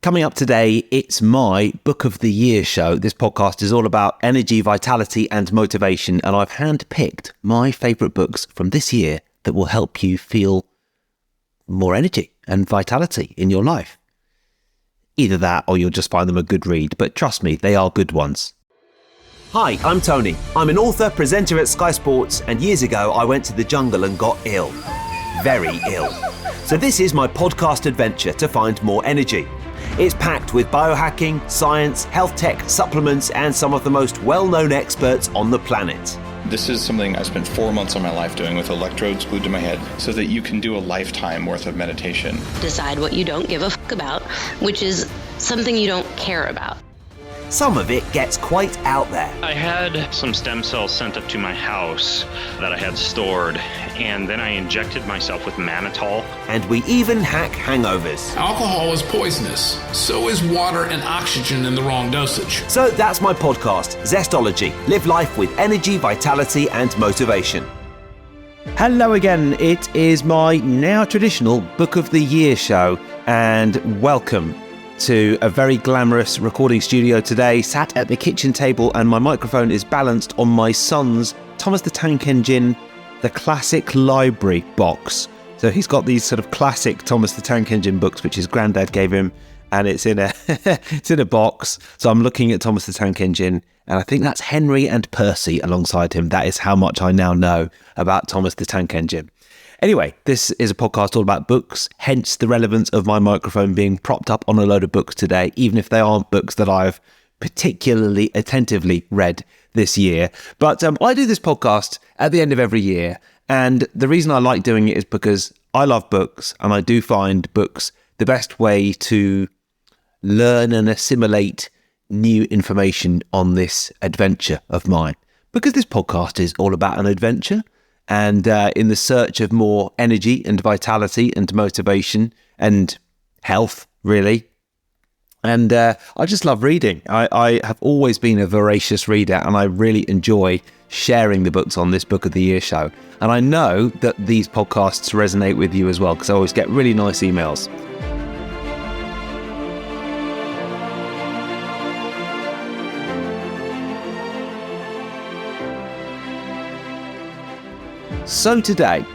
Coming up today, it's my Book of the Year show. This podcast is all about energy, vitality and motivation, and I've handpicked my favourite books from this year that will help you feel more energy and vitality in your life. Either that or you'll just find them a good read, but trust me, they are good ones. Hi, I'm Tony. I'm an author, presenter at Sky Sports, and years ago I went to the jungle and got ill. Very ill. So this is my podcast adventure to find more energy. It's packed with biohacking, science, health tech, supplements, and some of the most well-known experts on the planet. This is something I spent 4 months of my life doing with electrodes glued to my head so that you can do a lifetime worth of meditation. Decide what you don't give a fuck about, which is something you don't care about. Some of it gets quite out there. I had some stem cells sent up to my house that I had stored, and then I injected myself with mannitol. And we even hack hangovers. Alcohol is poisonous. So is water and oxygen in the wrong dosage. So that's my podcast, Zestology. Live life with energy, vitality and motivation. Hello again. It is my now traditional Book of the Year show, and welcome to a very glamorous recording studio today, sat at the kitchen table, and my microphone is balanced on my son's Thomas the Tank Engine, the classic library box. So he's got these sort of classic Thomas the Tank Engine books, which his granddad gave him, and it's in a it's in a box. So I'm looking at Thomas the Tank Engine, and I think that's Henry and Percy alongside him. That is how much I now know about Thomas the Tank Engine. Anyway, this is a podcast all about books, hence the relevance of my microphone being propped up on a load of books today, even if they aren't books that I've particularly attentively read this year. But I do this podcast at the end of every year, and the reason I like doing it is because I love books, and I do find books the best way to learn and assimilate new information on this adventure of mine. Because this podcast is all about an adventure, and in the search of more energy and vitality and motivation and health, really. And I just love reading. I have always been a voracious reader, and I really enjoy sharing the books on this Book of the Year show. And I know that these podcasts resonate with you as well, because I always get really nice emails. So today,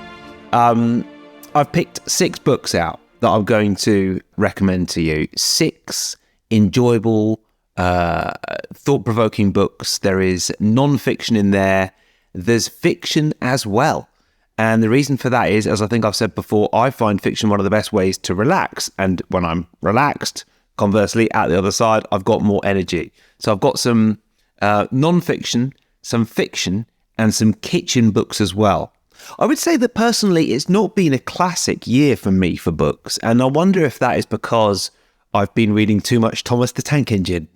I've picked 6 books out that I'm going to recommend to you. 6 enjoyable, thought-provoking books. There is non-fiction in there. There's fiction as well. And the reason for that is, as I think I've said before, I find fiction one of the best ways to relax. And when I'm relaxed, conversely, at the other side, I've got more energy. So I've got some non-fiction, some fiction, and some kitchen books as well. I would say that personally, it's not been a classic year for me for books, and I wonder if that is because I've been reading too much Thomas the Tank Engine,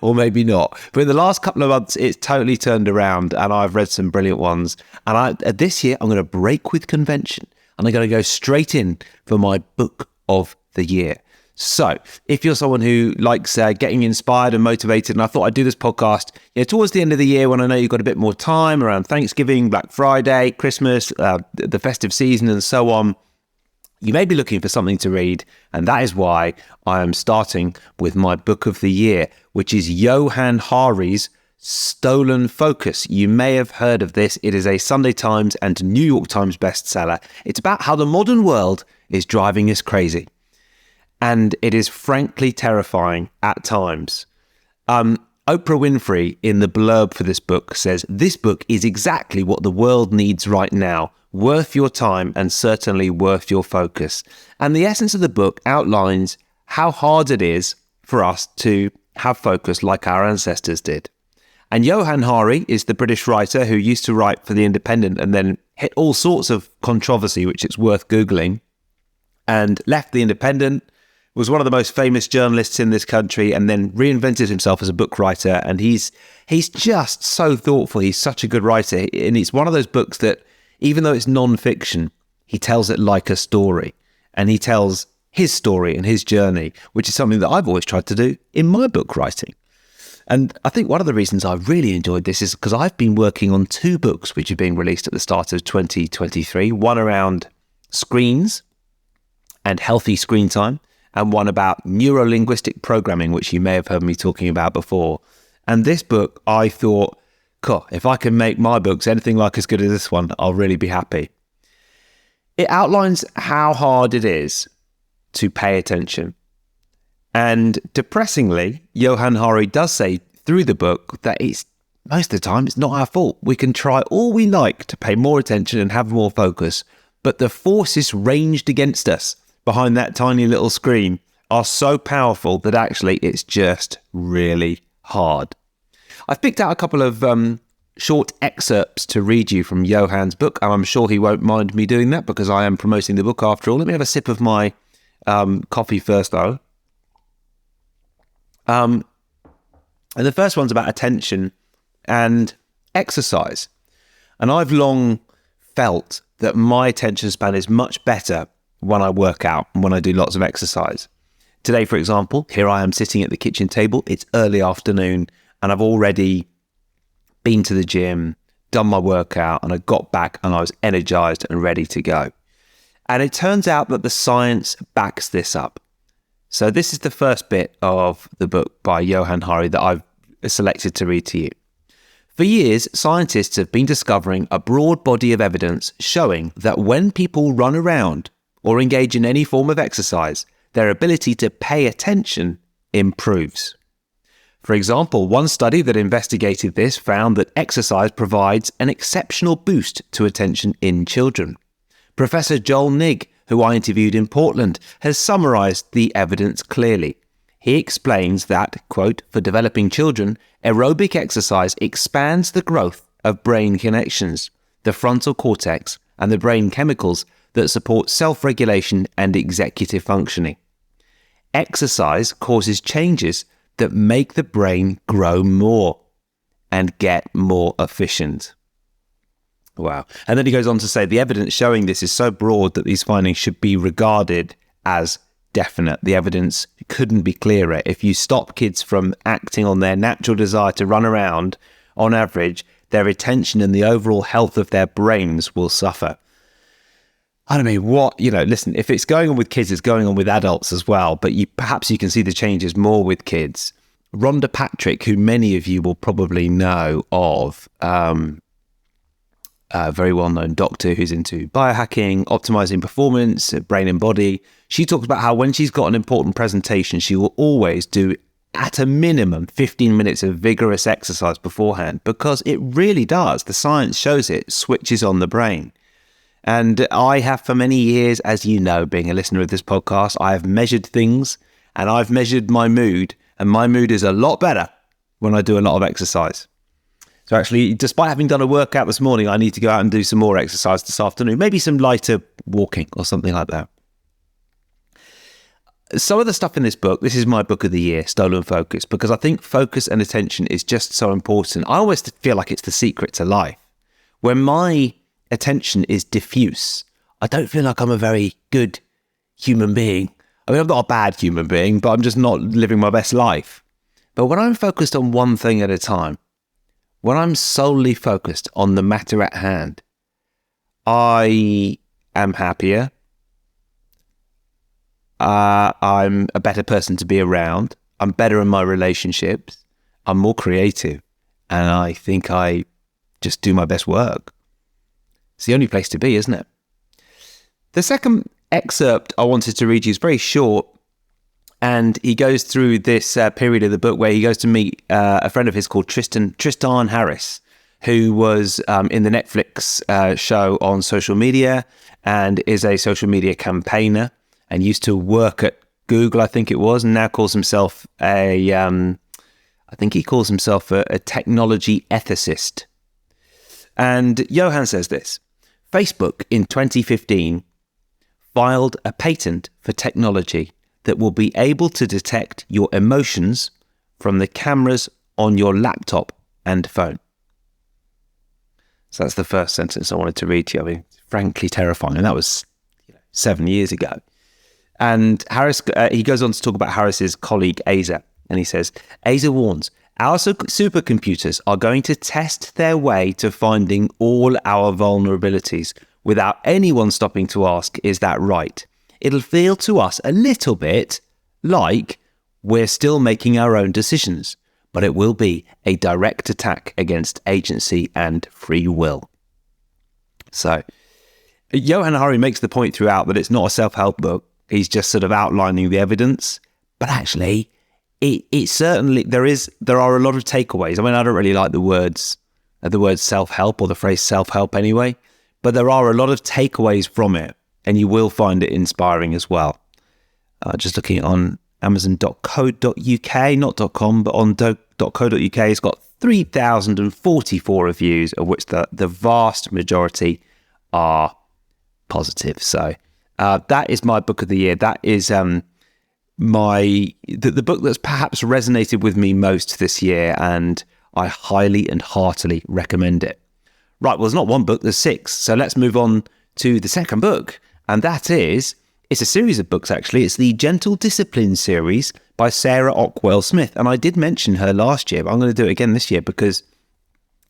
or maybe not. But in the last couple of months, it's totally turned around, and I've read some brilliant ones. And this year, I'm going to break with convention, and I'm going to go straight in for my Book of the Year. So, if you're someone who likes getting inspired and motivated, and I thought I'd do this podcast towards the end of the year when I know you've got a bit more time around Thanksgiving, Black Friday, Christmas, the festive season and so on, you may be looking for something to read, and that is why I am starting with my Book of the Year, which is Johann Hari's Stolen Focus. You may have heard of this. It is a Sunday Times and New York Times bestseller. It's about how the modern world is driving us crazy. And it is frankly terrifying at times. Oprah Winfrey, in the blurb for this book, says, "This book is exactly what the world needs right now. Worth your time and certainly worth your focus." And the essence of the book outlines how hard it is for us to have focus like our ancestors did. And Johann Hari is the British writer who used to write for The Independent and then hit all sorts of controversy, which it's worth Googling, and left The Independent, was one of the most famous journalists in this country, and then reinvented himself as a book writer. And he's just so thoughtful. He's such a good writer. And it's one of those books that, even though it's non-fiction, he tells it like a story. And he tells his story and his journey, which is something that I've always tried to do in my book writing. And I think one of the reasons I really enjoyed this is because I've been working on 2 books which are being released at the start of 2023. One around screens and healthy screen time, and one about neuro-linguistic programming, which you may have heard me talking about before. And this book, I thought, cool, if I can make my books anything like as good as this one, I'll really be happy. It outlines how hard it is to pay attention. And depressingly, Johann Hari does say through the book that it's most of the time it's not our fault. We can try all we like to pay more attention and have more focus, but the forces ranged against us behind that tiny little screen are so powerful that actually it's just really hard. I've picked out a couple of short excerpts to read you from Johann's book, and I'm sure he won't mind me doing that because I am promoting the book after all. Let me have a sip of my coffee first, though. And the first one's about attention and exercise. And I've long felt that my attention span is much better when I work out and when I do lots of exercise. Today, for example, here I am sitting at the kitchen table. It's early afternoon and I've already been to the gym, done my workout, and I got back and I was energized and ready to go. And it turns out that the science backs this up. So this is the first bit of the book by Johann Hari that I've selected to read to you. For years, scientists have been discovering a broad body of evidence showing that when people run around or engage in any form of exercise, their ability to pay attention improves. For example, one study that investigated this found that exercise provides an exceptional boost to attention in children. Professor Joel Nigg, who I interviewed in Portland, has summarised the evidence clearly. He explains that, quote, for developing children, aerobic exercise expands the growth of brain connections, the frontal cortex, and the brain chemicals that support self-regulation and executive functioning. Exercise causes changes that make the brain grow more and get more efficient. Wow. And then he goes on to say the evidence showing this is so broad that these findings should be regarded as definite. The evidence couldn't be clearer. If you stop kids from acting on their natural desire to run around, on average, their attention and the overall health of their brains will suffer. I mean, listen, if it's going on with kids, it's going on with adults as well, but perhaps you can see the changes more with kids. Rhonda Patrick, who many of you will probably know of, a very well-known doctor who's into biohacking, optimizing performance, brain and body. She talks about how when she's got an important presentation, she will always do at a minimum 15 minutes of vigorous exercise beforehand because it really does. The science shows it switches on the brain. And I have for many years, as you know, being a listener of this podcast, I have measured things and I've measured my mood, and my mood is a lot better when I do a lot of exercise. So actually, despite having done a workout this morning, I need to go out and do some more exercise this afternoon, maybe some lighter walking or something like that. Some of the stuff in this book, this is my book of the year, Stolen Focus, because I think focus and attention is just so important. I always feel like it's the secret to life. When my attention is diffuse, I don't feel like I'm a very good human being. I mean, I'm not a bad human being, but I'm just not living my best life. But when I'm focused on one thing at a time, when I'm solely focused on the matter at hand, I am happier. I'm a better person to be around. I'm better in my relationships. I'm more creative. And I think I just do my best work. It's the only place to be, isn't it? The second excerpt I wanted to read you is very short. And he goes through this period of the book where he goes to meet a friend of his called Tristan Harris, who was in the Netflix show on social media and is a social media campaigner and used to work at Google, I think it was, and now calls himself a technology ethicist. And Johann says this: Facebook in 2015 filed a patent for technology that will be able to detect your emotions from the cameras on your laptop and phone. So that's the first sentence I wanted to read to you. I mean, frankly terrifying. And that was 7 years ago. And Harris, he goes on to talk about Harris's colleague, Asa. And he says, Asa warns, our supercomputers are going to test their way to finding all our vulnerabilities without anyone stopping to ask, is that right? It'll feel to us a little bit like we're still making our own decisions, but it will be a direct attack against agency and free will. So Johann Hari makes the point throughout that it's not a self-help book. He's just sort of outlining the evidence, but actually it certainly, there are a lot of takeaways. I mean, I don't really like the word self-help or the phrase self-help anyway, but there are a lot of takeaways from it, and you will find it inspiring as well. Just looking on amazon.co.uk, not .com, but on .co.uk, it's got 3,044 reviews, of which the vast majority are positive. So that is my book of the year. That is the book that's perhaps resonated with me most this year, and I highly and heartily recommend it. Right, well, there's not one book, there's 6. So let's move on to the second book, and that is, it's a series of books actually. It's the Gentle Discipline series by Sarah Ockwell Smith. And I did mention her last year, but I'm going to do it again this year because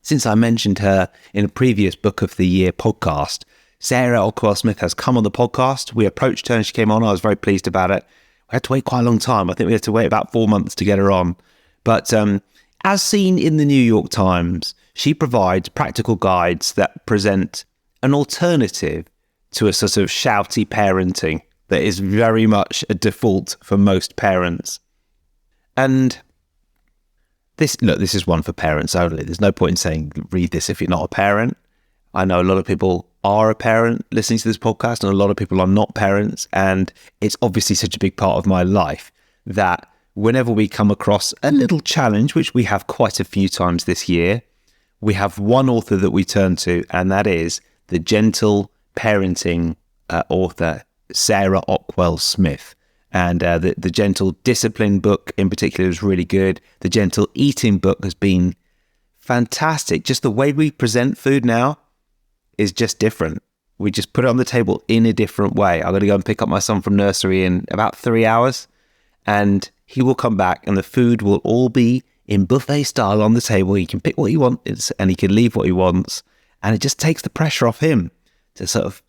since I mentioned her in a previous Book of the Year podcast, Sarah Ockwell Smith has come on the podcast. We approached her and she came on. I was very pleased about it. We had to wait quite a long time. I think we had to wait about 4 months to get her on. But as seen in the New York Times, she provides practical guides that present an alternative to a sort of shouty parenting that is very much a default for most parents. And this is one for parents only. There's no point in saying read this if you're not a parent. I know a lot of people are a parent listening to this podcast, and a lot of people are not parents. And it's obviously such a big part of my life that whenever we come across a little challenge, which we have quite a few times this year, we have one author that we turn to, and that is the Gentle Parenting author, Sarah Ockwell Smith. And the Gentle Discipline book in particular is really good. The Gentle Eating book has been fantastic. Just the way we present food now is just different. We just put it on the table in a different way. I'm going to go and pick up my son from nursery in about 3 hours, and he will come back and the food will all be in buffet style on the table. He can pick what he wants and he can leave what he wants. And it just takes the pressure off him to sort of,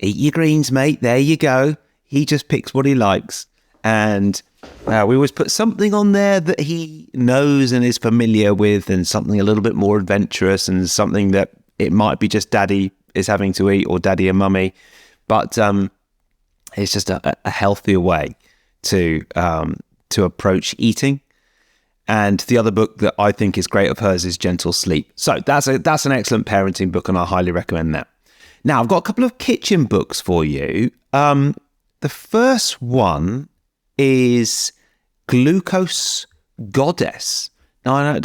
eat your greens, mate. There you go. He just picks what he likes. And we always put something on there that he knows and is familiar with, and something a little bit more adventurous, and something that it might be just daddy is having to eat, or daddy and mummy. But it's just a healthier way to approach eating. And the other book that I think is great of hers is Gentle Sleep. So that's an excellent parenting book, and I highly recommend that. Now, I've got a couple of kitchen books for you. The first one is Glucose Goddess. Now,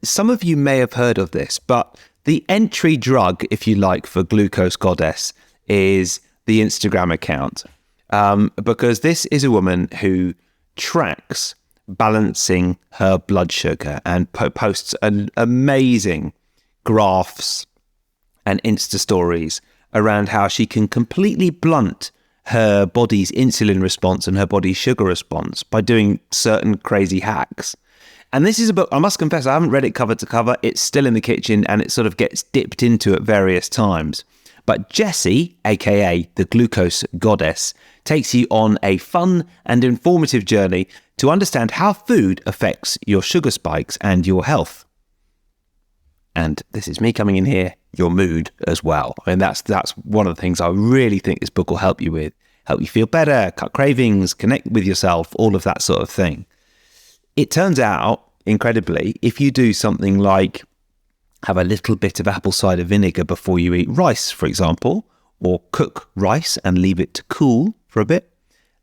some of you may have heard of this, but the entry drug, if you like, for Glucose Goddess is the Instagram account. Because this is a woman who tracks balancing her blood sugar and posts an amazing graphs and Insta stories around how she can completely blunt her body's insulin response and her body's sugar response by doing certain crazy hacks. And this is a book, I must confess, I haven't read it cover to cover. It's still in the kitchen and it sort of gets dipped into at various times. But Jessie, aka the Glucose Goddess, takes you on a fun and informative journey to understand how food affects your sugar spikes and your health. And this is me coming in here, your mood as well. I mean, that's one of the things I really think this book will help you with. Help you feel better, cut cravings, connect with yourself, all of that sort of thing. It turns out, incredibly, if you do something like have a little bit of apple cider vinegar before you eat rice, for example, or cook rice and leave it to cool for a bit,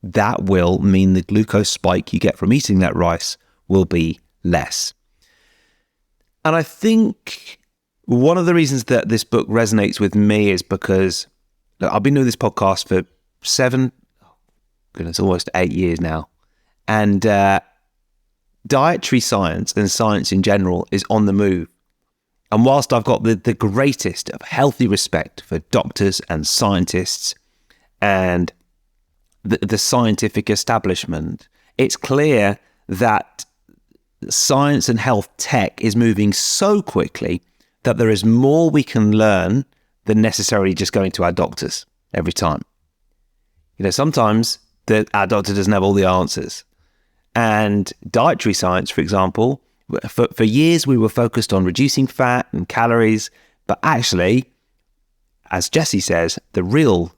that will mean the glucose spike you get from eating that rice will be less. And I think one of the reasons that this book resonates with me is because I've been doing this podcast for almost 8 years now. And dietary science and science in general is on the move. And whilst I've got the greatest of healthy respect for doctors and scientists and the scientific establishment, it's clear that science and health tech is moving so quickly that there is more we can learn than necessarily just going to our doctors every time. You know, sometimes our doctor doesn't have all the answers. And Dietary Science, for example, for years we were focused on reducing fat and calories, but actually, as Jessie says, the real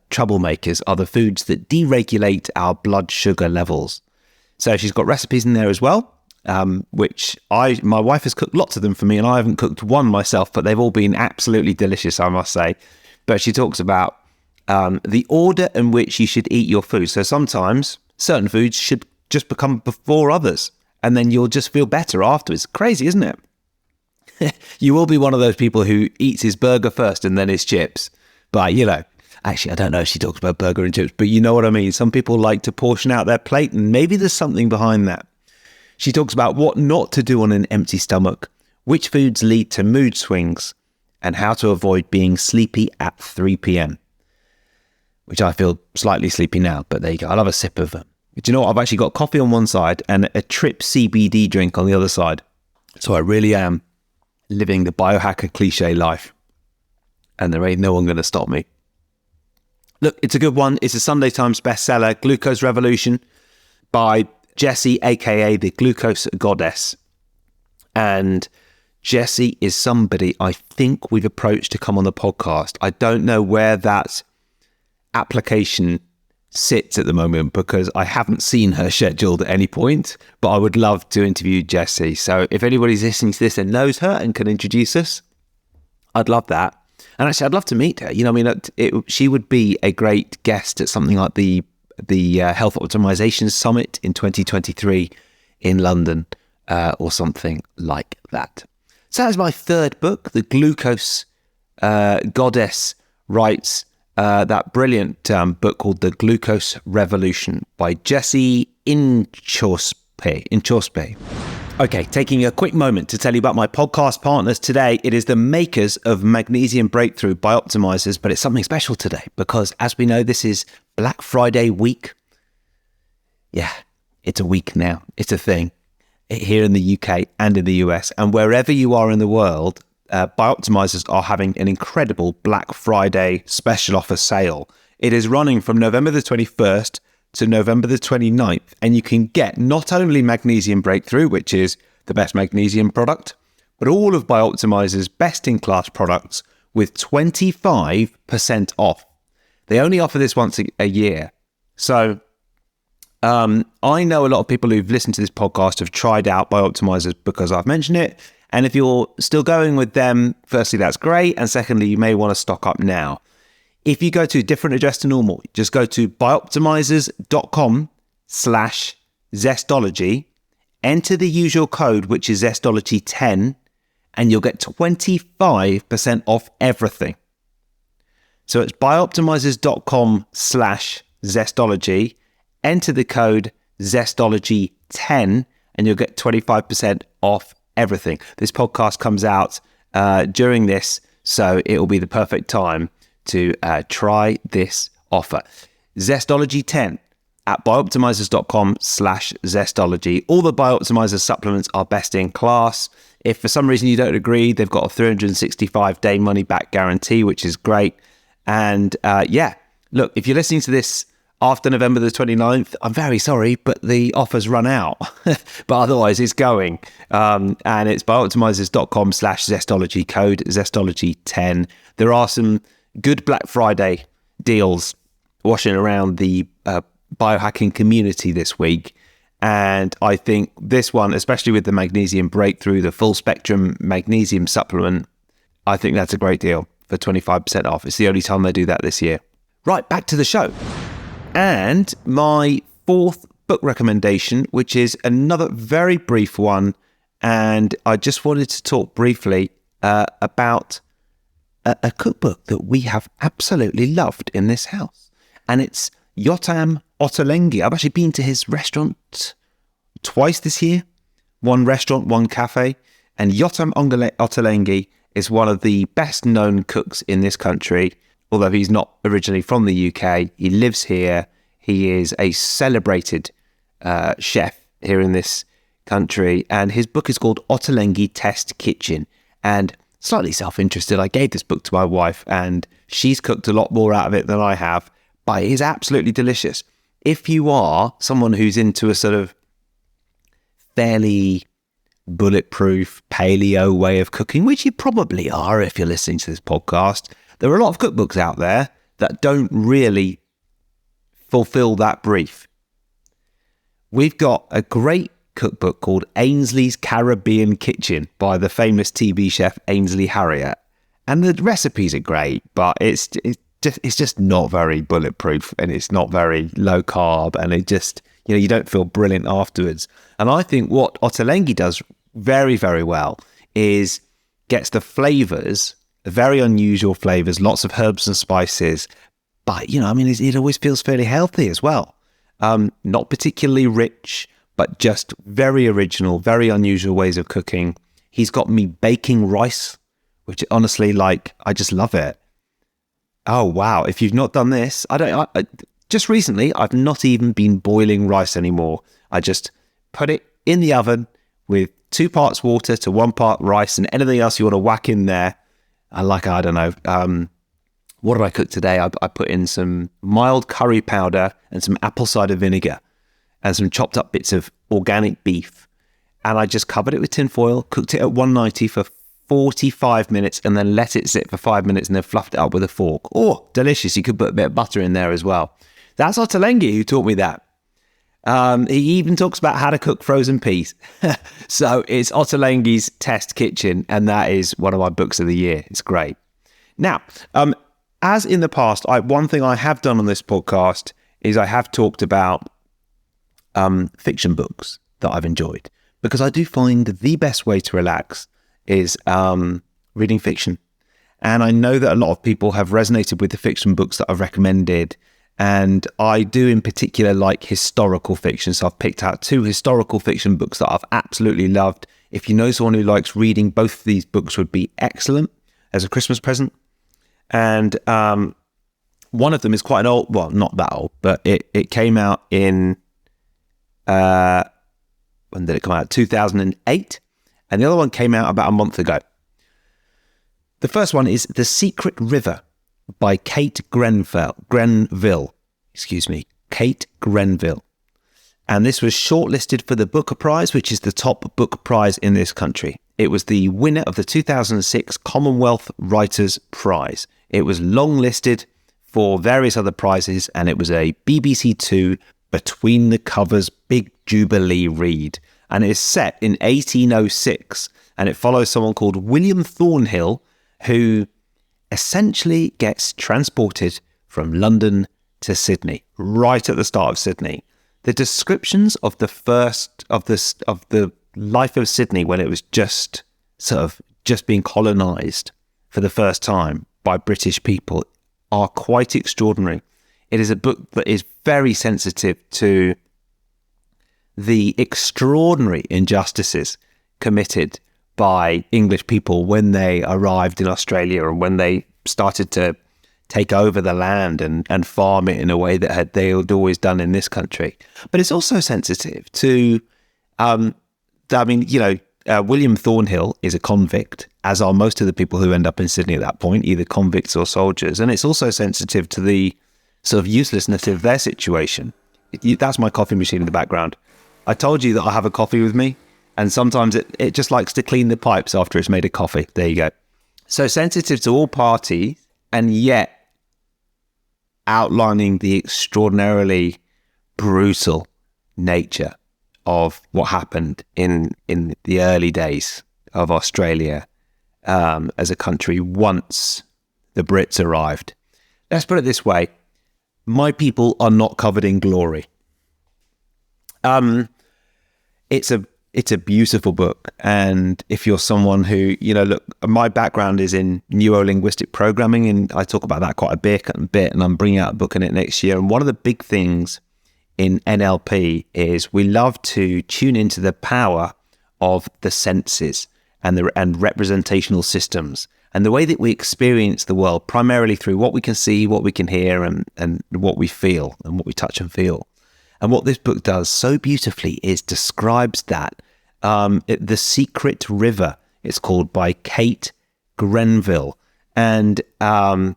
troublemakers are the foods that deregulate our blood sugar levels. So she's got recipes in there as well, which my wife has cooked lots of them for me, and I haven't cooked one myself, but they've all been absolutely delicious, I must say. But she talks about the order in which you should eat your food. So sometimes certain foods should just become before others, and then you'll just feel better afterwards. Crazy, isn't it? You will be one of those people who eats his burger first and then his chips. But, actually, I don't know if she talks about burger and chips, but you know what I mean. Some people like to portion out their plate, and maybe there's something behind that. She talks about what not to do on an empty stomach, which foods lead to mood swings, and how to avoid being sleepy at 3 p.m, which I feel slightly sleepy now, but there you go. I'll have a sip of it. Do you know what? I've actually got coffee on one side and a Trip CBD drink on the other side. So I really am living the biohacker cliche life, and there ain't no one going to stop me. Look, it's a good one. It's a Sunday Times bestseller, Glucose Revolution, by Jessie, aka the Glucose Goddess. And Jessie is somebody I think we've approached to come on the podcast. I don't know where that application sits at the moment because I haven't seen her scheduled at any point, but I would love to interview Jessie. So if anybody's listening to this and knows her and can introduce us, I'd love that. And actually, I'd love to meet her. She would be a great guest at something like the Health Optimization Summit in 2023 in London, or something like that. So that's my third book. The Glucose Goddess writes that brilliant book called The Glucose Revolution by Jessie Inchauspé. Okay, taking a quick moment to tell you about my podcast partners today. It is the makers of Magnesium Breakthrough Biooptimizers, but it's something special today because, as we know, this is Black Friday week. Yeah, it's a week now. It's a thing here in the UK and in the US, and wherever you are in the world, Biooptimizers are having an incredible Black Friday special offer sale. It is running from November the 21st to November the 29th, and you can get not only Magnesium Breakthrough, which is the best magnesium product, but all of Biooptimizer's best-in-class products with 25% off. They only offer this once a year. So I know a lot of people who've listened to this podcast have tried out Biooptimizers because I've mentioned it. And if you're still going with them, firstly, that's great. And secondly, you may want to stock up now. If you go to a different address to normal, just go to biooptimizers.com/Zestology, enter the usual code, which is Zestology10, and you'll get 25% off everything. So it's biooptimizers.com/Zestology, enter the code Zestology10, and you'll get 25% off everything. This podcast comes out during this, so it will be the perfect time to try this offer. Zestology 10 at biooptimizers.com/Zestology. All the Biooptimizer supplements are best in class. If for some reason you don't agree, they've got a 365-day money-back guarantee, which is great. And look, if you're listening to this after November the 29th, I'm very sorry, but the offer's run out. But otherwise, it's going. And it's biooptimizers.com/Zestology, code Zestology10. There are some good Black Friday deals washing around the biohacking community this week. And I think this one, especially with the Magnesium Breakthrough, the full spectrum magnesium supplement, I think that's a great deal for 25% off. It's the only time they do that this year. Right, back to the show. And my fourth book recommendation, which is another very brief one. And I just wanted to talk briefly about a cookbook that we have absolutely loved in this house. And it's Yotam Ottolenghi. I've actually been to his restaurant twice this year. One restaurant, one cafe. And Yotam Ottolenghi is one of the best known cooks in this country. Although he's not originally from the UK, he lives here. He is a celebrated chef here in this country. And his book is called Ottolenghi Test Kitchen. And slightly self-interested, I gave this book to my wife and she's cooked a lot more out of it than I have, but it is absolutely delicious. If you are someone who's into a sort of fairly bulletproof paleo way of cooking, which you probably are if you're listening to this podcast, there are a lot of cookbooks out there that don't really fulfill that brief. We've got a great cookbook called Ainsley's Caribbean Kitchen by the famous TV chef Ainsley Harriott. And the recipes are great, but it's just not very bulletproof, and it's not very low carb, and it just, you don't feel brilliant afterwards. And I think what Ottolenghi does very, very well is gets the flavors, very unusual flavors, lots of herbs and spices, but it always feels fairly healthy as well. Not particularly rich, but just very original, very unusual ways of cooking. He's got me baking rice, which honestly, I just love it. Oh, wow. If you've not done this, just recently, I've not even been boiling rice anymore. I just put it in the oven with 2 parts water to 1 part rice, and anything else you want to whack in there. What did I cook today? I put in some mild curry powder and some apple cider vinegar and some chopped up bits of organic beef. And I just covered it with tin foil, cooked it at 190 for 45 minutes, and then let it sit for 5 minutes, and then fluffed it up with a fork. Oh, delicious. You could put a bit of butter in there as well. That's Ottolenghi who taught me that. He even talks about how to cook frozen peas. So it's Ottolenghi's Test Kitchen, and that is one of my books of the year. It's great. Now, as in the past, one thing I have done on this podcast is I have talked about fiction books that I've enjoyed, because I do find the best way to relax is reading fiction. And I know that a lot of people have resonated with the fiction books that I've recommended. And I do in particular like historical fiction. So I've picked out 2 historical fiction books that I've absolutely loved. If you know someone who likes reading, both of these books would be excellent as a Christmas present. And one of them is quite an old, well, not that old, but it came out in, when did it come out? 2008. And the other one came out about a month ago. The first one is The Secret River by Kate Grenville. Kate Grenville. And this was shortlisted for the Booker Prize, which is the top book prize in this country. It was the winner of the 2006 Commonwealth Writers' Prize. It was longlisted for various other prizes, and it was a BBC Two Between the Covers Big Jubilee read. And it is set in 1806, and it follows someone called William Thornhill, who essentially gets transported from London to Sydney, right at the start of Sydney. The descriptions of the life of Sydney when it was just being colonised for the first time by British people are quite extraordinary. It is a book that is very sensitive to the extraordinary injustices committed by English people when they arrived in Australia and when they started to take over the land and farm it in a way that they had always done in this country. But it's also sensitive to, William Thornhill is a convict, as are most of the people who end up in Sydney at that point, either convicts or soldiers. And it's also sensitive to the sort of uselessness of their situation. That's my coffee machine in the background. I told you that I have a coffee with me, and sometimes it just likes to clean the pipes after it's made a coffee. There you go. So sensitive to all parties, and yet outlining the extraordinarily brutal nature of what happened in the early days of Australia as a country once the Brits arrived. Let's put it this way. My people are not covered in glory. It's a beautiful book. And if you're someone who, look, my background is in neuro-linguistic programming, and I talk about that quite a bit, and I'm bringing out a book on it next year. And one of the big things in NLP is we love to tune into the power of the senses and representational systems, and the way that we experience the world primarily through what we can see, what we can hear, and what we feel, and what we touch and feel. And what this book does so beautifully is describes that. The Secret River, it's called, by Kate Grenville. And the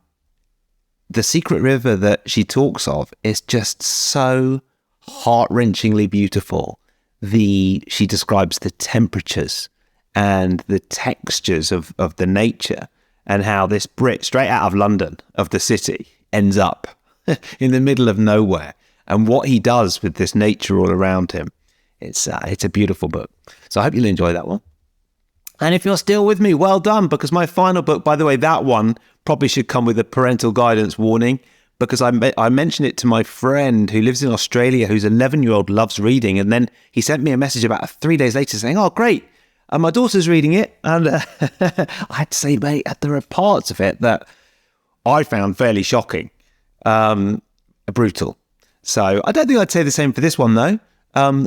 secret river that she talks of is just so heart-wrenchingly beautiful she describes the temperatures and the textures of the nature, and how this Brit, straight out of London, of the city, ends up in the middle of nowhere, and what he does with this nature all around him. It's a beautiful book. So I hope you'll enjoy that one. And if you're still with me, well done, because my final book, by the way, that one probably should come with a parental guidance warning, because I mentioned it to my friend who lives in Australia, whose 11-year-old loves reading, and then he sent me a message about 3 days later saying, oh, great, my daughter's reading it, and I had to say, mate, there are parts of it that I found fairly shocking, brutal. So I don't think I'd say the same for this one, though.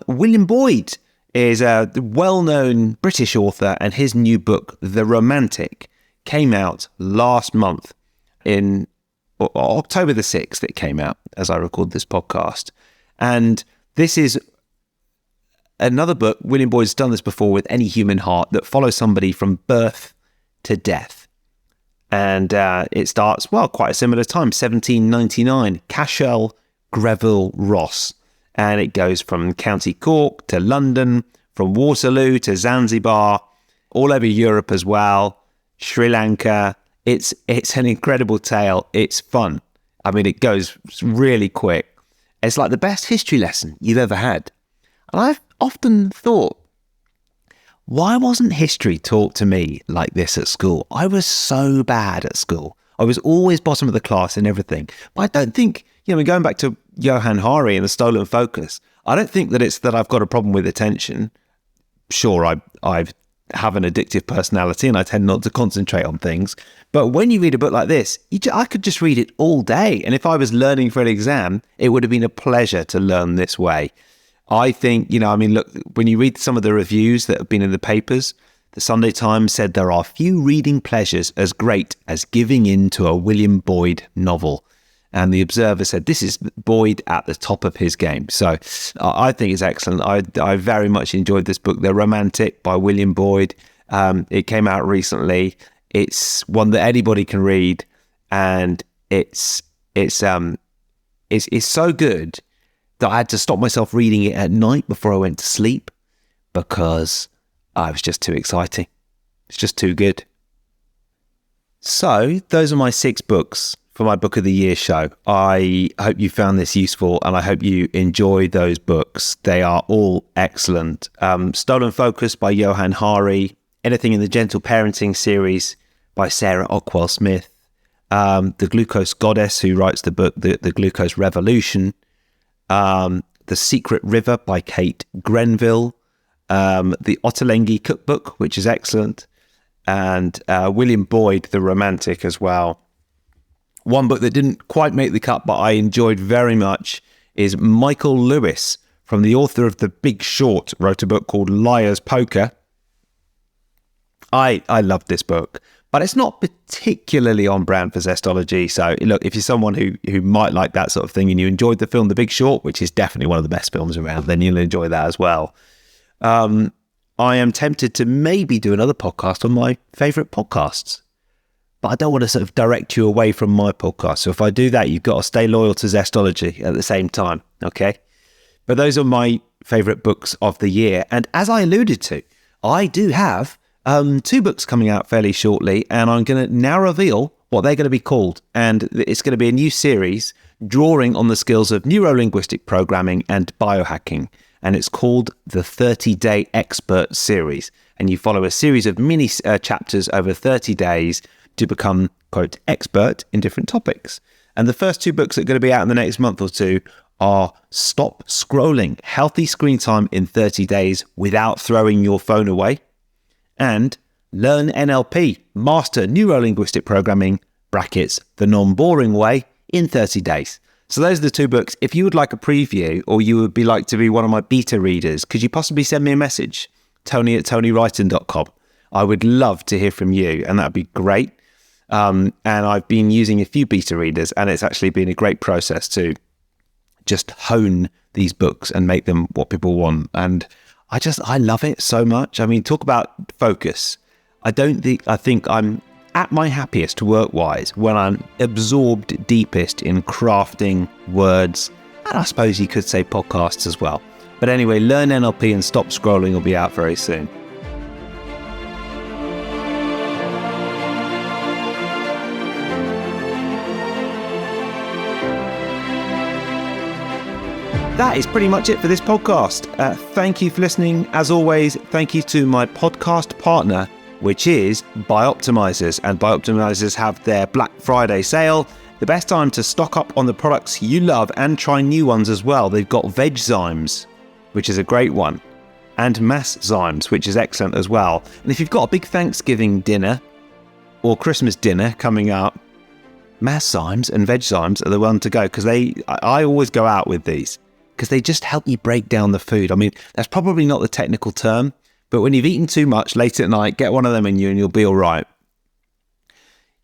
William Boyd is a well-known British author, and his new book, The Romantic, came out last month in October the 6th. It came out as I record this podcast. And this is another book. William Boyd's done this before with Any Human Heart, that follows somebody from birth to death. And it starts, well, quite a similar time, 1799, Cashel Greville Ross. And it goes from County Cork to London, from Waterloo to Zanzibar, all over Europe as well, Sri Lanka. It's an incredible tale. It's fun. I mean, it goes really quick. It's like the best history lesson you've ever had. And I've often thought, why wasn't history taught to me like this at school? I was so bad at school. I was always bottom of the class in everything. But I don't think, going back to Johann Hari and the stolen focus, I don't think that it's that I've got a problem with attention. Sure, I have an addictive personality and I tend not to concentrate on things. But when you read a book like this, I could just read it all day. And if I was learning for an exam, it would have been a pleasure to learn this way. I think, look, when you read some of the reviews that have been in the papers, the Sunday Times said there are few reading pleasures as great as giving in to a William Boyd novel. And the Observer said this is Boyd at the top of his game. So I think it's excellent. I very much enjoyed this book, The Romantic by William Boyd. It came out recently. It's one that anybody can read, and it's so good that I had to stop myself reading it at night before I went to sleep, because it was just too exciting. It's just too good. So those are my 6 books for my Book of the Year show. I hope you found this useful, and I hope you enjoyed those books. They are all excellent. Stolen Focus by Johann Hari, Anything in the Gentle Parenting series by Sarah Ockwell Smith, The Glucose Goddess, who writes the book The Glucose Revolution, The Secret River by Kate Grenville, the Ottolenghi Cookbook, which is excellent, and William Boyd, The Romantic as well. One book that didn't quite make the cut, but I enjoyed very much, is Michael Lewis, from the author of The Big Short, wrote a book called Liar's Poker. I loved this book, but it's not particularly on brand for Zestology. So look, if you're someone who might like that sort of thing, and you enjoyed the film The Big Short, which is definitely one of the best films around, then you'll enjoy that as well. I am tempted to maybe do another podcast on my favourite podcasts, but I don't want to sort of direct you away from my podcast. So if I do that, you've got to stay loyal to Zestology at the same time, okay? But those are my favourite books of the year. And as I alluded to, I do have 2 books coming out fairly shortly, and I'm going to now reveal what they're going to be called. And it's going to be a new series drawing on the skills of neuro-linguistic programming and biohacking. And it's called the 30-Day Expert Series. And you follow a series of mini chapters over 30 days to become, quote, expert in different topics. And the first 2 books that are going to be out in the next month or 2 are Stop Scrolling, Healthy Screen Time in 30 Days Without Throwing Your Phone Away, and Learn NLP, Master Neuro-Linguistic Programming, brackets, the non-boring way, in 30 days. So those are the 2 books. If you would like a preview, or you would like to be one of my beta readers, could you possibly send me a message? Tony@tonyrighton.com. I would love to hear from you, and that'd be great. And I've been using a few beta readers, and it's actually been a great process to just hone these books and make them what people want. And I love it so much. I mean, talk about focus. I think I'm at my happiest work-wise when I'm absorbed deepest in crafting words, and I suppose you could say podcasts as well. But anyway, Learn NLP and Stop Scrolling will be out very soon. That is pretty much it for this podcast. Thank you for listening. As always, thank you to my podcast partner, which is Bioptimizers. And Bioptimizers have their Black Friday sale. The best time to stock up on the products you love and try new ones as well. They've got Vegzymes, which is a great one, and Masszymes, which is excellent as well. And if you've got a big Thanksgiving dinner or Christmas dinner coming up, Masszymes and Vegzymes are the one to go, because I always go out with these, because they just help you break down the food. I mean, that's probably not the technical term, but when you've eaten too much late at night, get one of them in you and you'll be all right.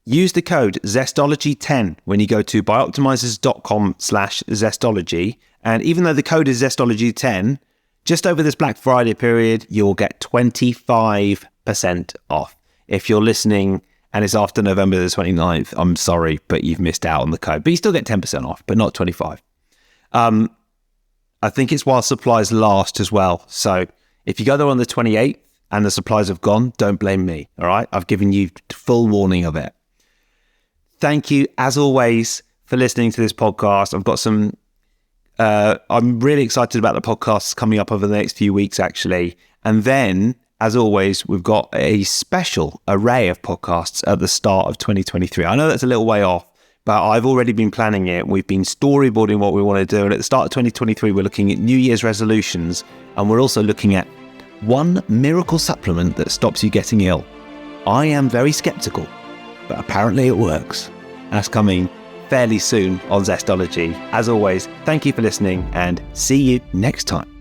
Use the code Zestology10 when you go to bioptimizers.com/Zestology. And even though the code is Zestology10, just over this Black Friday period, you'll get 25% off. If you're listening and it's after November the 29th, I'm sorry, but you've missed out on the code. But you still get 10% off, but not 25%. I think it's while supplies last as well. So if you go there on the 28th and the supplies have gone, don't blame me, all right? I've given you full warning of it. Thank you, as always, for listening to this podcast. I've got some... I'm really excited about the podcasts coming up over the next few weeks, actually. And then, as always, we've got a special array of podcasts at the start of 2023. I know that's a little way off, but I've already been planning it. We've been storyboarding what we want to do. And at the start of 2023, we're looking at New Year's resolutions. And we're also looking at one miracle supplement that stops you getting ill. I am very skeptical, but apparently it works. That's coming fairly soon on Zestology. As always, thank you for listening and see you next time.